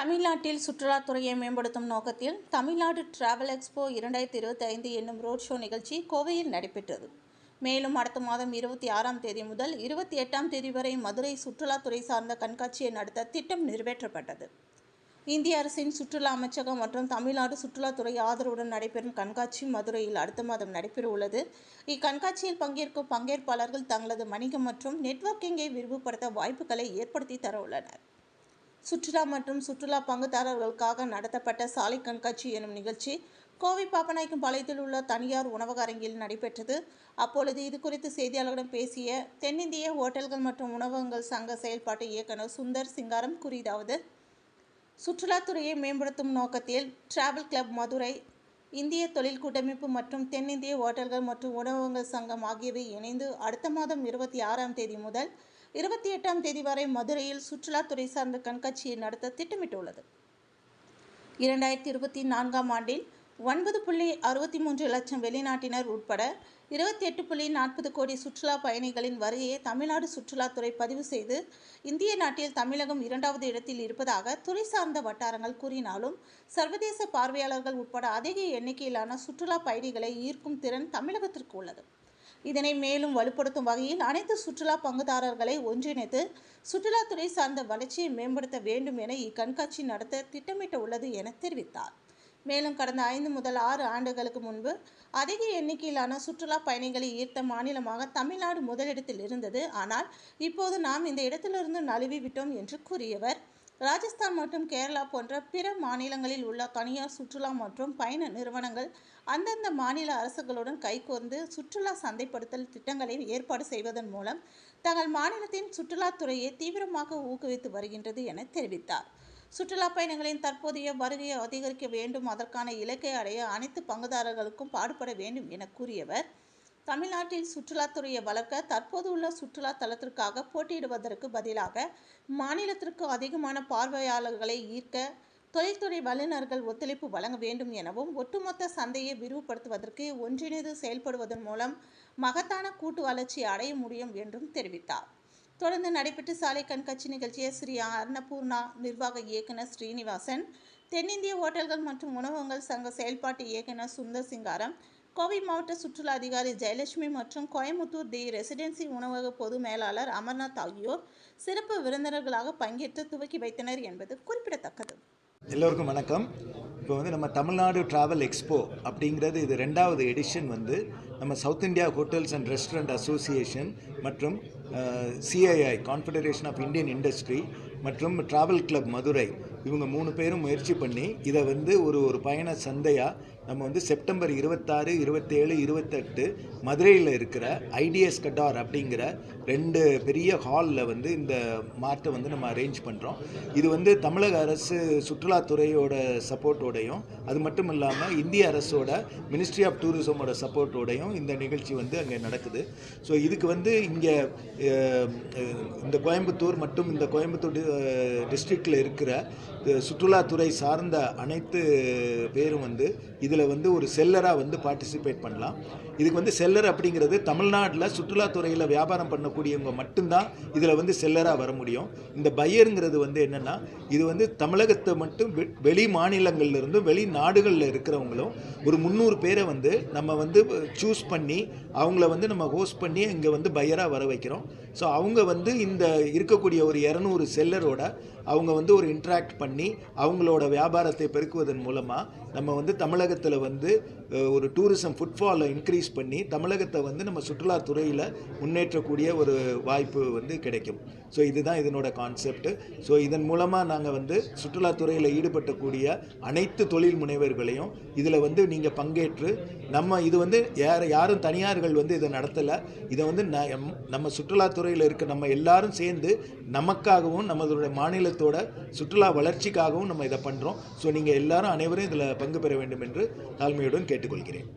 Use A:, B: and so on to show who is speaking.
A: தமிழ்நாட்டில் சுற்றுலாத்துறையை மேம்படுத்தும் நோக்கத்தில் தமிழ்நாடு டிராவல் எக்ஸ்போ 2025 என்னும் ரோட் ஷோ நிகழ்ச்சி கோவையில் நடைபெற்றது. மேலும் அடுத்த மாதம் 26ஆம் தேதி முதல் 28ஆம் தேதி வரை மதுரை சுற்றுலாத்துறை சார்ந்த கண்காட்சியை நடத்த திட்டம் நிறைவேற்றப்பட்டது. இந்திய அரசின் சுற்றுலா அமைச்சகம் மற்றும் தமிழ்நாடு சுற்றுலாத்துறை ஆதரவுடன் நடைபெறும் கண்காட்சி மதுரையில் அடுத்த மாதம் நடைபெற உள்ளது. இக்கண்காட்சியில் பங்கேற்கும் பங்கேற்பாளர்கள் தங்களது வணிகம் மற்றும் நெட்வொர்க்கிங்கை விரிவுபடுத்த வாய்ப்புகளை ஏற்படுத்தி தர உள்ளனர். சுற்றுலா மற்றும் சுற்றுலா பங்குதாரர்களுக்காக நடத்தப்பட்ட சாலை கண்காட்சி எனும் நிகழ்ச்சி கோவை பாப்பநாயக்கன்பாளையத்தில் உள்ள தனியார் உணவக அரங்கில் நடைபெற்றது. அப்பொழுது இது குறித்து செய்தியாளர்களிடம் பேசிய தென்னிந்திய ஹோட்டல்கள் மற்றும் உணவகங்கள் சங்க செயல்பாட்டு இயக்குநர் சுந்தர் சிங்காரம் கூறியதாவது: சுற்றுலாத்துறையை மேம்படுத்தும் நோக்கத்தில் டிராவல் கிளப் மதுரை, இந்திய தொழில் கூட்டமைப்பு மற்றும் தென்னிந்திய ஹோட்டல்கள் மற்றும் உணவகங்கள் சங்கம் ஆகியவை இணைந்து அடுத்த மாதம் 26ஆம் தேதி முதல் 28ஆம் தேதி வரை மதுரையில் சுற்றுலாத்துறை சார்ந்த கண்காட்சியை நடத்த திட்டமிட்டுள்ளது. 2024ஆம் ஆண்டில் 9.63 லட்சம் வெளிநாட்டினர் உட்பட 28.40 கோடி சுற்றுலா பயணிகளின் வருகையை தமிழ்நாடு சுற்றுலாத்துறை பதிவு செய்து இந்திய நாட்டில் தமிழகம் 2வது இடத்தில் இருப்பதாக துறை சார்ந்த வட்டாரங்கள் கூறினாலும், சர்வதேச பார்வையாளர்கள் உட்பட அதிக எண்ணிக்கையிலான சுற்றுலா பயணிகளை ஈர்க்கும் திறன் தமிழகத்திற்கு உள்ளது. இதனை மேலும் வலுப்படுத்தும் வகையில் அனைத்து சுற்றுலா பங்குதாரர்களை ஒன்றிணைத்து சுற்றுலாத்துறை சார்ந்த வளர்ச்சியை மேம்படுத்த வேண்டும் என இக்கண்காட்சி நடத்த திட்டமிட்ட உள்ளது என தெரிவித்தார். மேலும் கடந்த 5 முதல் 6 ஆண்டுகளுக்கு முன்பு அதிக எண்ணிக்கையிலான சுற்றுலா பயணிகளை ஈர்த்த மாநிலமாக தமிழ்நாடு முதலிடத்தில் இருந்தது. ஆனால் இப்போது நாம் இந்த இடத்திலிருந்து நழுவி விட்டோம் என்று கூறியவர், ராஜஸ்தான் மற்றும் கேரளா போன்ற பிற மாநிலங்களில் உள்ள தனியார் சுற்றுலா மற்றும் பயண நிறுவனங்கள் அந்தந்த மாநில அரசுகளுடன் கைகோர்ந்து சுற்றுலா சந்தைப்படுத்தல் திட்டங்களை ஏற்பாடு செய்வதன் மூலம் தங்கள் மாநிலத்தின் சுற்றுலாத்துறையை தீவிரமாக ஊக்குவித்து வருகின்றது என தெரிவித்தார். சுற்றுலா பயணிகளின் தற்போதைய வருகையை அதிகரிக்க வேண்டும், அதற்கான இலக்கை அடைய அனைத்து பங்குதாரர்களுக்கும் பாடுபட வேண்டும் என கூறியவர், தமிழ்நாட்டில் சுற்றுலாத்துறையை வளர்க்க தற்போது உள்ள சுற்றுலா தளத்திற்காக போட்டியிடுவதற்கு பதிலாக மாநிலத்திற்கு அதிகமான பார்வையாளர்களை ஈர்க்க தொழில்துறை வல்லுநர்கள் ஒத்துழைப்பு வழங்க வேண்டும் எனவும், ஒட்டுமொத்த சந்தையை விரிவுபடுத்துவதற்கு ஒன்றிணைந்து செயல்படுவதன் மூலம் மகத்தான கூட்டு வளர்ச்சி அடைய முடியும் என்றும் தெரிவித்தார். தொடர்ந்து நடைபெற்ற சாலை கண்காட்சி நிகழ்ச்சியை ஸ்ரீ அன்னபூர்ணா நிர்வாக இயக்குநர் ஸ்ரீனிவாசன், தென்னிந்திய ஹோட்டல்கள் மற்றும் உணவகங்கள் சங்க செயல்பாட்டு இயக்குநர் சுந்தர் சிங்காரம், கோவை மாவட்ட சுற்றுலா அதிகாரி ஜெயலட்சுமி மற்றும் கோயம்புத்தூர் தி ரெசிடென்சி உணவக பொது மேலாளர் அமர்நாத் ஆகியோர் சிறப்பு விருந்தினர்களாக பங்கேற்று துவக்கி வைத்தனர் என்பது குறிப்பிடத்தக்கது.
B: எல்லோருக்கும் வணக்கம். இப்போ நம்ம தமிழ்நாடு டிராவல் எக்ஸ்போ அப்படிங்கிறது இது 2வது எடிஷன் நம்ம South India hotels and restaurant association மற்றும் CII confederation of Indian industry மற்றும் டிராவல் கிளப் மதுரை இவங்க 3 பேரும் முயற்சி பண்ணி இதை ஒரு பயண சந்தையாக நம்ம செப்டம்பர் 26, 27, 28 மதுரையில் இருக்கிற ஐடிஎஸ் கட்டார் அப்படிங்கிற 2 பெரிய ஹாலில் இந்த மார்ட்டை நம்ம அரேஞ்ச் பண்ணுறோம். இது தமிழக அரசு சுற்றுலாத்துறையோட சப்போர்ட்டோடையும், அது மட்டும் இல்லாமல் இந்திய அரசோட மினிஸ்ட்ரி ஆஃப் டூரிசமோட சப்போர்ட்டோடையும் இந்த நிகழ்ச்சி அங்கே நடக்குது. ஸோ இதுக்கு இங்கே இந்த கோயம்புத்தூர் மற்றும் இந்த கோயம்புத்தூர் டிஸ்ட்ரிக்டில் இருக்கிற சுற்றுலாத்துறை சார்ந்த அனைத்து பேரும் இதில் ஒரு செல்லராக பார்ட்டிசிபேட் பண்ணலாம். இதுக்கு செல்லர் அப்படிங்கிறது தமிழ்நாட்டில் சுற்றுலாத்துறையில் வியாபாரம் பண்ணக்கூடியவங்க மட்டும்தான் இதில் செல்லராக வர முடியும். இந்த பையருங்கிறது என்னென்னா, இது தமிழகத்தை மட்டும் வெளி மாநிலங்கள்லேருந்து வெளிநாடுகளில் இருக்கிறவங்களும் ஒரு 300 பேரை நம்ம சூஸ் பண்ணி அவங்கள நம்ம ஹோஸ்ட் பண்ணி இங்கே பையராக வர வைக்கிறோம். ஸோ அவங்க இந்த இருக்கக்கூடிய ஒரு 200 செல்லரோட அவங்க ஒரு இன்ட்ராக்ட் பண்ணி அவங்களோட வியாபாரத்தை பெருக்குவதன் மூலமாக நம்ம தமிழகத்தில் ஒரு டூரிசம் ஃபுட்ஃபாலை இன்க்ரீஸ் பண்ணி தமிழகத்தை நம்ம சுற்றுலாத்துறையில் முன்னேற்றக்கூடிய ஒரு வாய்ப்பு கிடைக்கும். ஸோ இதுதான் இதனோட கான்செப்ட். ஸோ இதன் மூலமாக நாங்கள் சுற்றுலாத்துறையில் ஈடுபட்டக்கூடிய அனைத்து தொழில் முனைவர்களையும் இதில் நீங்கள் பங்கேற்று இது யாரும் தனியார்கள் இதை நடத்தலை. இதை நம்ம சுற்றுலாத்துறையில் இருக்க நம்ம எல்லாரும் சேர்ந்து நமக்காகவும் நம்மளுடைய மாநிலத்தோட சுற்றுலா வளர்ச்சிக்காகவும் நம்ம இதை பண்ணுறோம். ஸோ நீங்கள் எல்லாரும் அனைவரும் இதில் பங்கு பெற வேண்டும் என்று தாழ்மையுடன் கேட்டுக்கொள்கிறேன்.